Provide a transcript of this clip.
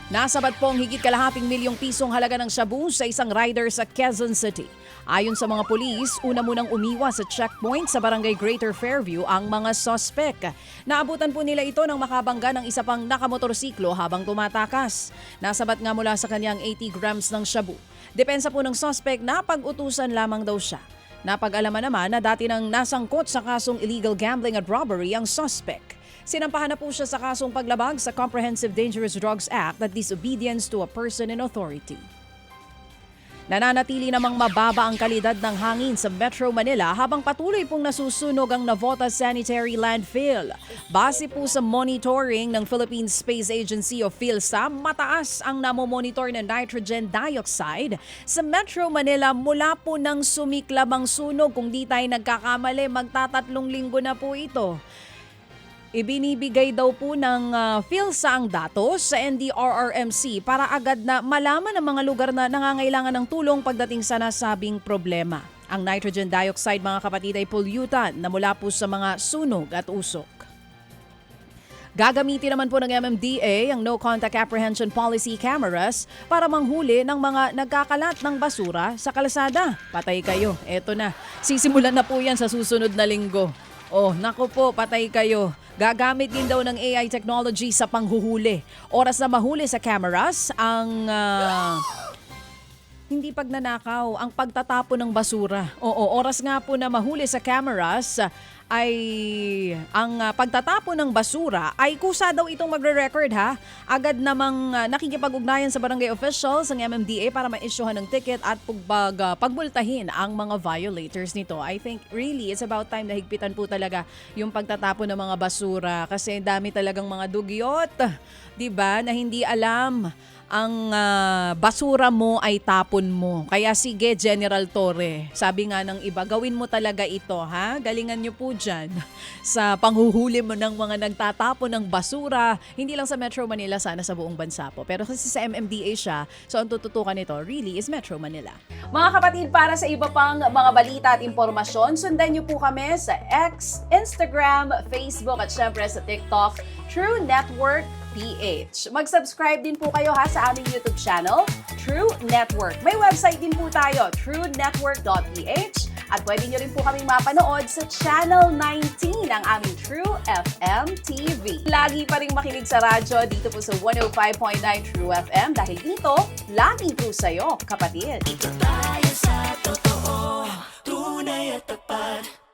Nasabat po ang higit kalahating milyong pisong halaga ng shabu sa isang rider sa Quezon City. Ayon sa mga pulis, una munang umiwas sa checkpoint sa barangay Greater Fairview ang mga sospek. Naabutan po nila ito ng makabangga ng isa pang nakamotorsiklo habang tumatakas. Nasabat nga mula sa kanyang 80 grams ng shabu. Depensa po ng sospek na pag-utusan lamang daw siya. Napag-alaman naman na dati nang nasangkot sa kasong illegal gambling at robbery ang sospek. Sinampahan na po siya sa kasong paglabag sa Comprehensive Dangerous Drugs Act at disobedience to a person in authority. Nananatili namang mababa ang kalidad ng hangin sa Metro Manila habang patuloy pong nasusunog ang Navotas Sanitary Landfill. Base po sa monitoring ng Philippine Space Agency o PhilSA, mataas ang namomonitor na nitrogen dioxide sa Metro Manila mula po nang sumiklab ang sunog. Kung di tayo nagkakamali, magtatatlong linggo na po ito. Ibinibigay daw po ng PhilSA ang datos sa NDRRMC para agad na malaman ang mga lugar na nangangailangan ng tulong pagdating sa nasabing problema. Ang nitrogen dioxide, mga kapatid, ay pollutant na mula po sa mga sunog at usok. Gagamitin naman po ng MMDA ang No Contact Apprehension Policy cameras para manghuli ng mga nagkakalat ng basura sa kalsada. Patay kayo, eto na. Sisimulan na po yan sa susunod na linggo. Oh, naku po, patay kayo. Gagamit din daw ng AI technology sa panghuhuli. Oras na mahuli sa cameras ang hindi pagnanakaw, ang pagtatapon ng basura. Oo, oras nga po na mahuli sa cameras ay ang pagtatapon ng basura ay kusa daw itong magre-record ha. Agad namang nakikipag-ugnayan sa barangay officials ng MMDA para ma-issuehan ng ticket at pagbultahin ang mga violators nito. I think really it's about time na higpitan po talaga yung pagtatapon ng mga basura kasi dami talagang mga dugyot, 'di ba, na hindi alam ang basura mo ay tapon mo. Kaya sige, General Torre, sabi nga ng iba, gawin mo talaga ito, ha? Galingan nyo po dyan sa panghuhuli mo ng mga nagtatapon ng basura. Hindi lang sa Metro Manila, sana sa buong bansa po. Pero kasi sa MMDA siya, so ang tututukan nito really is Metro Manila. Mga kapatid, para sa iba pang mga balita at impormasyon, sundan nyo po kami sa X, Instagram, Facebook at syempre sa TikTok, True Network PH. Mag-subscribe din po kayo ha sa aming YouTube channel, True Network. May website din po tayo, truenetwork.ph at pwede nyo rin po kaming mapanood sa Channel 19 ng aming True FM TV. Lagi pa rin makinig sa radyo dito po sa 105.9 True FM dahil dito, lagi po sa'yo, kapatid. Dito tayo sa totoo, tunay at tapat.